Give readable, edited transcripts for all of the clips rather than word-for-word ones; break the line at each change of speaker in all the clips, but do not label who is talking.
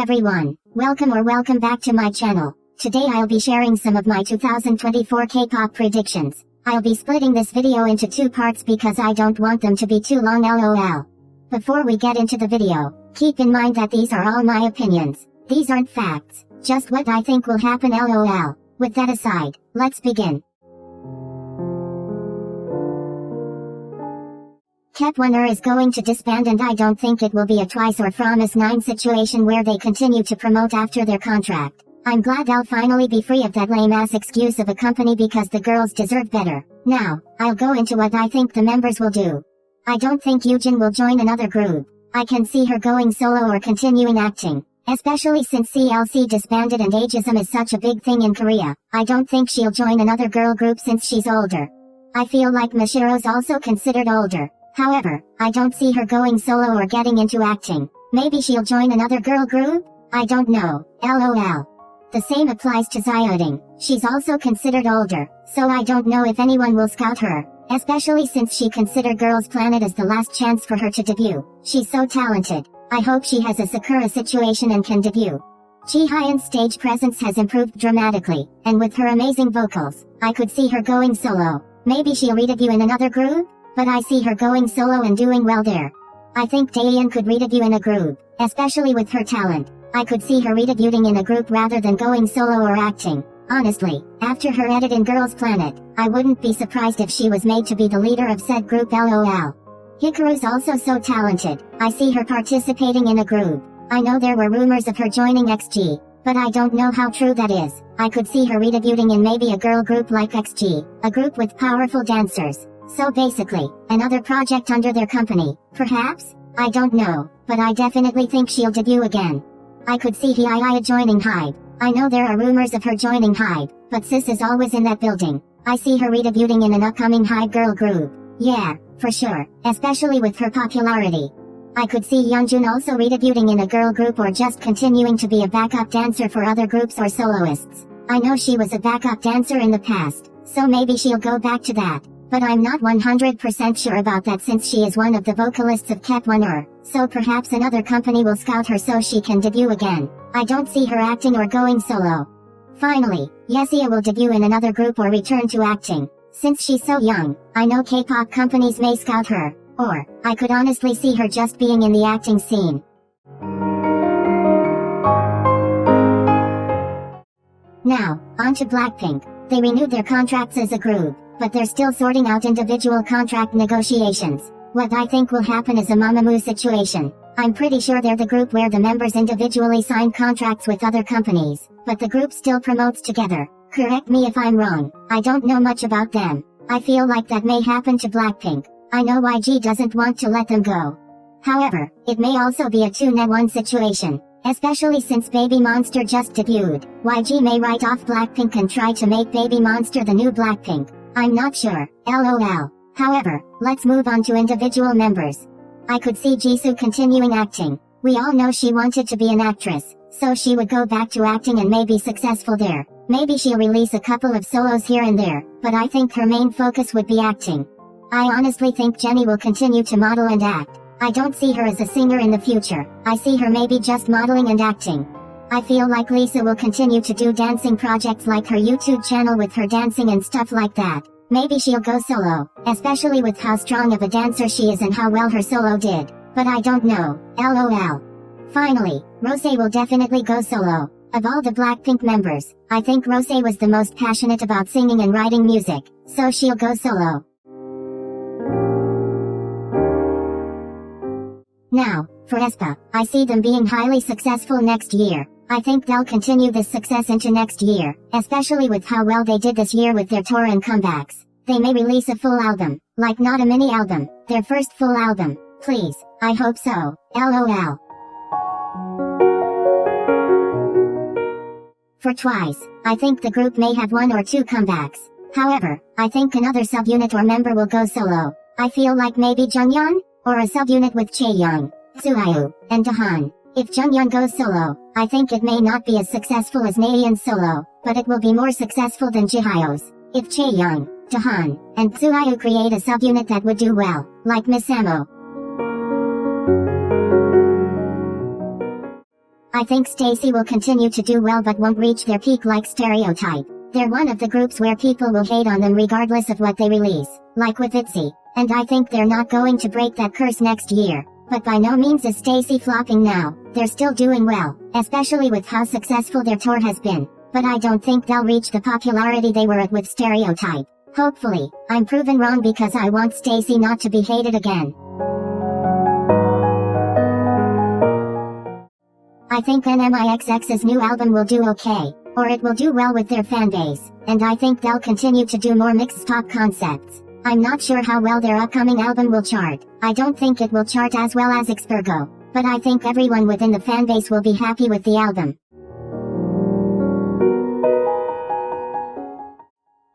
everyone, welcome back to my channel. Today I'll be sharing some of my 2024 K-pop predictions. I'll be splitting this video into two parts because I don't want them to be too long lol. Before we get into the video, keep in mind that these are all my opinions. These aren't facts, just what I think will happen lol. With that aside, let's begin. kep1er is going to disband and I don't think it will be a Twice or Promise9 situation where they continue to promote after their contract. I'm glad I'll finally be free of that lame-ass excuse of a company because the girls deserve better. Now, I'll go into what I think the members will do. I don't think Yunjin will join another group. I can see her going solo or continuing acting. Especially since CLC disbanded and ageism is such a big thing in Korea. I don't think she'll join another girl group since she's older. I feel like Mashiro's also considered older. However, I don't see her going solo or getting into acting. Maybe she'll join another girl group? I don't know, lol. The same applies to Zyoding. She's also considered older, so I don't know if anyone will scout her, especially since she considered Girls Planet as the last chance for her to debut. She's so talented. I hope she has a Sakura situation and can debut. Jihyun's stage presence has improved dramatically, and with her amazing vocals, I could see her going solo. Maybe she'll redebut in another group? But I see her going solo and doing well there. I think taehyung could redebut in a group, especially with her talent. I could see her redebuting in a group rather than going solo or acting. Honestly, after her edit in Girls Planet, I wouldn't be surprised if she was made to be the leader of said group lol. Hikaru's also so talented. I see her participating in a group. I know there were rumors of her joining XG, but I don't know how true that is. I could see her redebuting in maybe a girl group like XG, a group with powerful dancers. So basically, another project under their company, perhaps? I don't know, but I definitely think she'll debut again. I could see Hiya joining Hype. I know there are rumors of her joining Hype, but sis is always in that building. I see her redebuting in an upcoming Hype girl group. Yeah, for sure, especially with her popularity. I could see Yunjin also redebuting in a girl group or just continuing to be a backup dancer for other groups or soloists. I know she was a backup dancer in the past, so maybe she'll go back to that. But I'm not 100% sure about that since she is one of the vocalists of kep1er, so perhaps another company will scout her so she can debut again. I don't see her acting or going solo. Finally, Yesia will debut in another group or return to acting. Since she's so young, I know K-pop companies may scout her, or, I could honestly see her just being in the acting scene. Now, on to Blackpink. They renewed their contracts as a group, but they're still sorting out individual contract negotiations. What I think will happen is a Mamamoo situation. I'm pretty sure they're the group where the members individually sign contracts with other companies, but the group still promotes together. Correct me if I'm wrong, I don't know much about them. I feel like that may happen to Blackpink. I know YG doesn't want to let them go. However, it may also be a 2-1 situation. Especially since Baby Monster just debuted, YG may write off Blackpink and try to make Baby Monster the new Blackpink. I'm not sure, lol. However, let's move on to individual members. I could see Jisoo continuing acting. We all know she wanted to be an actress, so she would go back to acting and may be successful there. Maybe she'll release a couple of solos here and there, but I think her main focus would be acting. I honestly think Jennie will continue to model and act. I don't see her as a singer in the future. I see her maybe just modeling and acting. I feel like Lisa will continue to do dancing projects like her YouTube channel with her dancing and stuff like that. Maybe she'll go solo, especially with how strong of a dancer she is and how well her solo did. But I don't know, lol. Finally, Rose will definitely go solo. Of all the Blackpink members, I think Rose was the most passionate about singing and writing music, so she'll go solo. Now, for aespa, I see them being highly successful next year. I think they'll continue this success into next year, especially with how well they did this year with their tour and comebacks. They may release a full album, like not a mini album, their first full album. Please, I hope so, lol. For Twice, I think the group may have 1 or 2 comebacks. However, I think another subunit or member will go solo. I feel like maybe Jungyeon? Or a subunit with Chaeryeong, tzuyu, and Dahan. If Jungyeon goes solo, I think it may not be as successful as Nayeon's solo, but it will be more successful than Jihyo's. If Chaeryeong, Dahan, and tzuyu create a subunit that would do well, like Miss Samo. I think stayc will continue to do well but won't reach their peak like stereotype. They're one of the groups where people will hate on them regardless of what they release, like with itzy. And I think they're not going to break that curse next year. But by no means is stayc flopping now. They're still doing well, especially with how successful their tour has been. But I don't think they'll reach the popularity they were at with stereotype. Hopefully, I'm proven wrong because I want stayc not to be hated again. I think nmixx's new album will do okay, or it will do well with their fanbase, and I think they'll continue to do more mixed pop concepts. I'm not sure how well their upcoming album will chart. I don't think it will chart as well as Xpergo, but I think everyone within the fanbase will be happy with the album.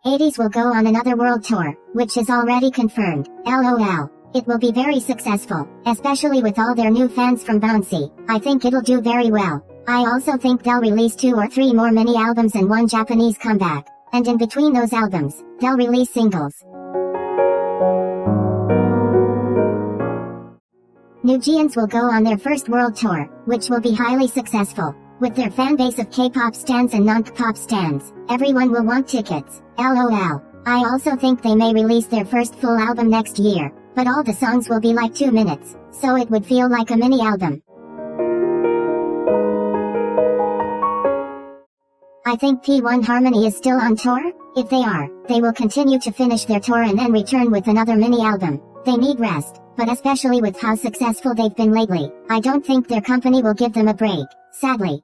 Ateez will go on another world tour, which is already confirmed. LOL. It will be very successful, especially with all their new fans from Bouncy. I think it'll do very well. I also think they'll release 2 or 3 more mini albums and 1 Japanese comeback. And in between those albums, they'll release singles. Newjeans will go on their first world tour, which will be highly successful. With their fanbase of K-pop stans and non-K-pop stans, everyone will want tickets. LOL. I also think they may release their first full album next year, but all the songs will be like 2 minutes, so it would feel like a mini album. I think P1 Harmony is still on tour. If they are, they will continue to finish their tour and then return with another mini album. They need rest, but especially with how successful they've been lately, I don't think their company will give them a break, sadly.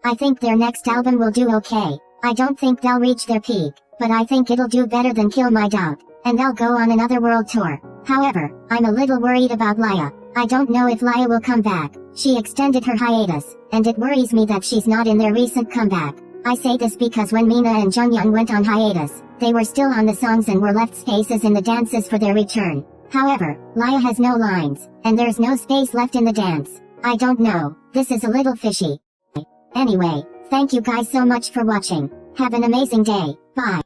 I think their next album will do okay. I don't think they'll reach their peak, but I think it'll do better than Kill My Dog, and they'll go on another world tour. However, I'm a little worried about Lia. I don't know if Lia will come back. She extended her hiatus, and it worries me that she's not in their recent comeback. I say this because when Mina and Jungyoung went on hiatus, they were still on the songs and were left spaces in the dances for their return. However, Lia has no lines, and there's no space left in the dance. I don't know, this is a little fishy. Anyway, thank you guys so much for watching. Have an amazing day, bye.